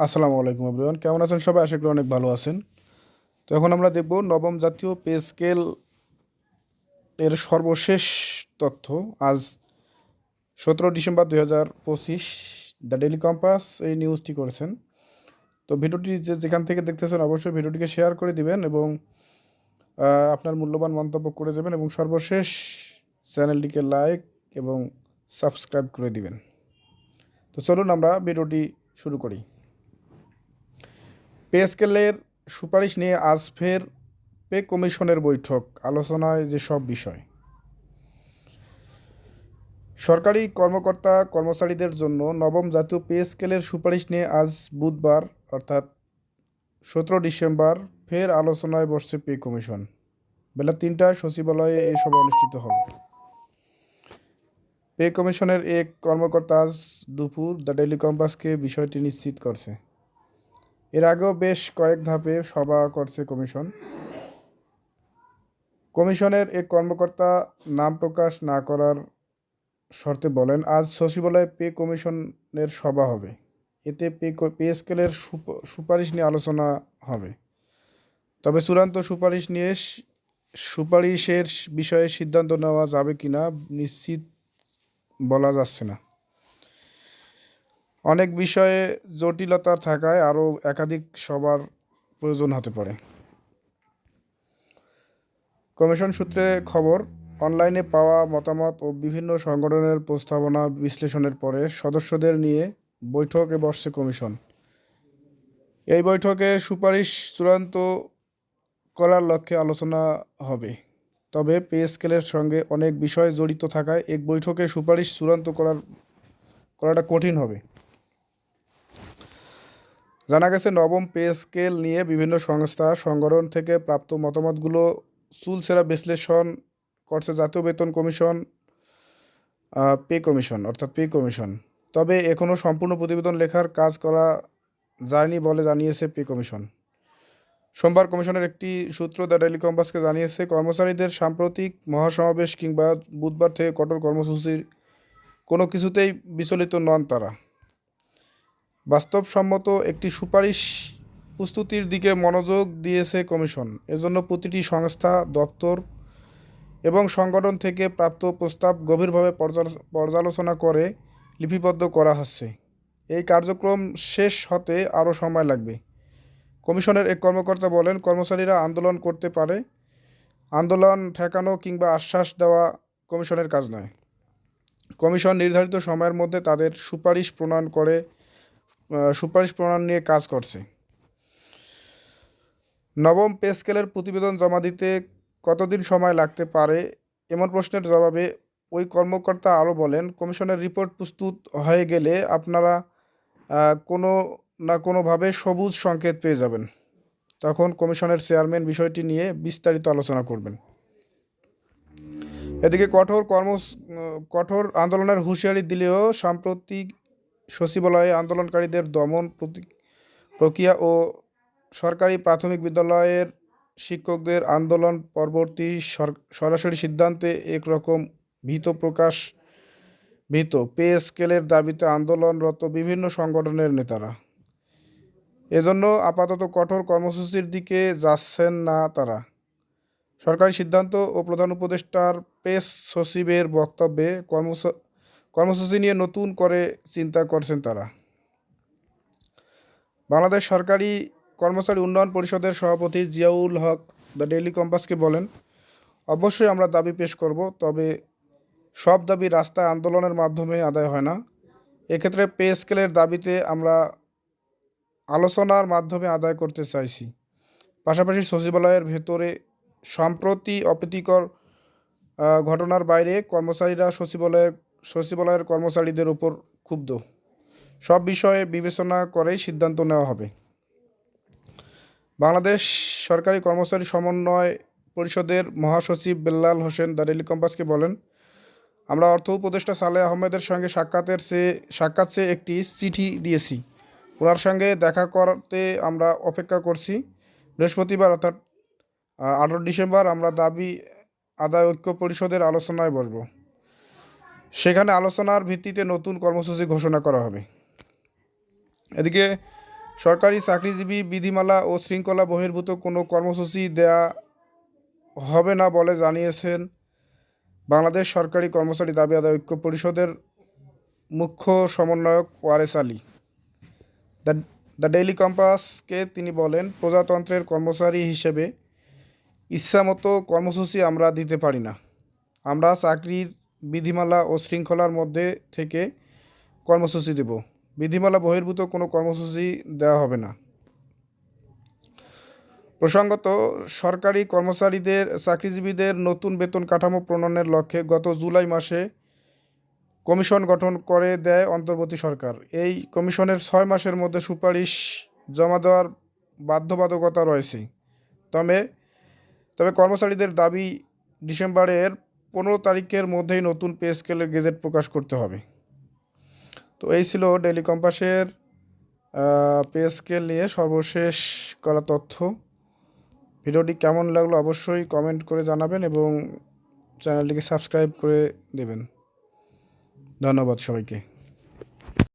আসসালামু আলাইকুম এভরিওয়ান, কেমন আছেন সবাই? আশা করি অনেক ভালো আছেন। তো এখন আমরা দেখব নবম জাতীয় পে স্কেল এর সর্বশেষ তথ্য। আজ 17 ডিসেম্বর 2025 দ্য ডেইলি কম্পাস এই নিউজটি করেছেন। তো ভিডিওটি যেখান থেকে দেখতেছেন অবশ্যই ভিডিওটিকে শেয়ার করে দিবেন এবং আপনার মূল্যবান মন্তব্য করে দেবেন এবং সর্বশেষ চ্যানেলটিকে লাইক এবং সাবস্ক্রাইব করে দিবেন। তো চলুন আমরা ভিডিওটি শুরু করি। পে স্কেলের সুপারিশ নিয়ে আজ ফের পে কমিশনের বৈঠক, আলোচনায় যেসব বিষয়। সরকারি কর্মকর্তা কর্মচারীদের জন্য নবম জাতীয় পে স্কেলের সুপারিশ নিয়ে আজ বুধবার অর্থাৎ 17 ডিসেম্বর ফের আলোচনায় বসছে পে কমিশন। বেলা 3টায় সচিবালয়ে এ সভা অনুষ্ঠিত হবে। পে কমিশনের এক কর্মকর্তা আজ দুপুর দ্য ডেইলি কম্পাসকে বিষয়টি নিশ্চিত করছে। এর আগেও বেশ কয়েক ধাপে সভা করছে কমিশন। কমিশনের এক কর্মকর্তা নাম প্রকাশ না করার শর্তে বলেন, আজ সচিবালয়ে পে কমিশনের সভা হবে। এতে পে স্কেলের সুপারিশ নিয়ে আলোচনা হবে। তবে চূড়ান্ত সুপারিশের বিষয়ে সিদ্ধান্ত নেওয়া যাবে কিনা নিশ্চিত বলা যাচ্ছে না। অনেক বিষয়ে জটিলতা থাকায় আরও একাধিক সভার প্রয়োজন হতে পারে। কমিশন সূত্রে খবর, অনলাইনে পাওয়া মতামত ও বিভিন্ন সংগঠনের প্রস্তাবনা বিশ্লেষণের পরে সদস্যদের নিয়ে বৈঠকে বসছে কমিশন। এই বৈঠকে সুপারিশ চূড়ান্ত করার লক্ষ্যে আলোচনা হবে। তবে পে স্কেলের সঙ্গে অনেক বিষয় জড়িত থাকায় এক বৈঠকে সুপারিশ চূড়ান্ত করাটা কঠিন হবে। জানা গেছে, নবম পে স্কেল নিয়ে বিভিন্ন সংস্থা সংগঠন থেকে প্রাপ্ত মতামতগুলো চুলচেরা বিশ্লেষণ করছে জাতীয় বেতন কমিশন, পে কমিশন। তবে এখনও সম্পূর্ণ প্রতিবেদন লেখার কাজ করা যায়নি বলে জানিয়েছে পে কমিশন। সোমবার কমিশনের একটি সূত্র দ্য ডেইলি কম্পাসকে জানিয়েছে, কর্মচারীদের সাম্প্রতিক মহাসমাবেশ কিংবা বুধবার থেকে কঠোর কর্মসূচির কোনো কিছুতেই বিচলিত নন তারা। বাস্তবসম্মত একটি সুপারিশ প্রস্তুতির দিকে মনোযোগ দিয়েছে কমিশন। এজন্য প্রতিটি সংস্থা, দপ্তর এবং সংগঠন থেকে প্রাপ্ত প্রস্তাব গভীরভাবে পর্যালোচনা করে লিপিবদ্ধ করা হচ্ছে। এই কার্যক্রম শেষ হতে আরও সময় লাগবে। কমিশনের এক কর্মকর্তা বলেন, কর্মচারীরা আন্দোলন করতে পারে, আন্দোলন ঠেকানো কিংবা আশ্বাস দেওয়া কমিশনের কাজ নয়। কমিশন নির্ধারিত সময়ের মধ্যে তাদের সুপারিশ প্রণয়ন নিয়ে কাজ করছে। নবম পে স্কেলের প্রতিবেদন জমা দিতে কতদিন সময় লাগতে পারে এমন প্রশ্নের জবাবে ওই কর্মকর্তা আরও বলেন, কমিশনের রিপোর্ট প্রস্তুত হয়ে গেলে আপনারা কোনো না কোনোভাবে সবুজ সংকেত পেয়ে যাবেন। তখন কমিশনের চেয়ারম্যান বিষয়টি নিয়ে বিস্তারিত আলোচনা করবেন। এদিকে কঠোর আন্দোলনের হুঁশিয়ারি দিলেও সাম্প্রতিক সচিবালয়ে আন্দোলনকারীদের দমন প্রক্রিয়া ও সরকারি প্রাথমিক বিদ্যালয়ের শিক্ষকদের আন্দোলন পরবর্তী সরাসরি সিদ্ধান্তে একরকম ভীত পে স্কেলের দাবিতে আন্দোলনরত বিভিন্ন সংগঠনের নেতারা। এজন্য আপাতত কঠোর কর্মসূচির দিকে যাচ্ছেন না তারা। সরকারি সিদ্ধান্ত ও প্রধান উপদেষ্টার প্রেস সচিবের বক্তব্যে কর্মসূচি নিয়ে নতুন করে চিন্তা করছেন তারা। বাংলাদেশ সরকারি কর্মচারী উন্নয়ন পরিষদের সভাপতি জিয়াউল হক দ্য ডেইলি কম্পাসকে বলেন, অবশ্যই আমরা দাবি পেশ করব, তবে সব দাবি রাস্তায় আন্দোলনের মাধ্যমে আদায় হয় না। এক্ষেত্রে পে স্কেলের দাবিতে আমরা আলোচনার মাধ্যমে আদায় করতে চাইছি। পাশাপাশি সচিবালয়ের ভেতরে সম্প্রতি অপ্রীতিকর ঘটনার বাইরে কর্মচারীরা সচিবালয়ের কর্মচারীদের উপর ক্ষুব্ধ। সব বিষয়ে বিবেচনা করেই সিদ্ধান্ত নেওয়া হবে। বাংলাদেশ সরকারি কর্মচারী সমন্বয় পরিষদের মহাসচিব বেল্লাল হোসেন দ্য ডেইলি কম্পাসকে বলেন, আমরা অর্থ উপদেষ্টা সালেহ আহমেদের সঙ্গে সাক্ষাৎ চেয়ে একটি চিঠি দিয়েছি। ওনার সঙ্গে দেখা করতে আমরা অপেক্ষা করছি। বৃহস্পতিবার অর্থাৎ 18 ডিসেম্বর আমরা দাবি আদায় ঐক্য পরিষদের আলোচনায় বসব। সেখানে আলোচনার ভিত্তিতে নতুন কর্মসূচি ঘোষণা করা হবে। এদিকে সরকারি চাকরিজীবী বিধিমালা ও শৃঙ্খলা বহির্ভূত কোনো কর্মসূচি দেয়া হবে না বলে জানিয়েছেন বাংলাদেশ সরকারি কর্মচারী দাবি আদায় ঐক্য পরিষদের মুখ্য সমন্বয়ক ওয়ারেস আলী। দ্য ডেইলি কম্পাসকে তিনি বলেন, প্রজাতন্ত্রের কর্মচারী হিসেবে ইচ্ছামতো কর্মসূচি আমরা দিতে পারি না। আমরা চাকরির বিধিমালা ও শৃঙ্খলার মধ্যে থেকে কর্মসূচি দেব। বিধিমালা বহির্ভূত কোনো কর্মসূচি দেওয়া হবে না। প্রসঙ্গত, সরকারি কর্মচারীদের চাকরিজীবীদের নতুন বেতন কাঠামো প্রণয়নের লক্ষ্যে গত জুলাই মাসে কমিশন গঠন করে দেয় অন্তর্বর্তী সরকার। এই কমিশনের 6 মাসের মধ্যে সুপারিশ জমা দেওয়ার বাধ্যবাধকতা রয়েছে। তবে কর্মচারীদের দাবি ডিসেম্বরের 15 তারিখের মধ্যেই নতুন পে স্কেলের গেজেট প্রকাশ করতে হবে। তো এই ছিল ডেইলি কম্পাসের পে স্কেল নিয়ে সর্বশেষ করা তথ্য। ভিডিওটি কেমন লাগলো অবশ্যই কমেন্ট করে জানাবেন এবং চ্যানেলটিকে সাবস্ক্রাইব করে দেবেন। ধন্যবাদ সবাইকে।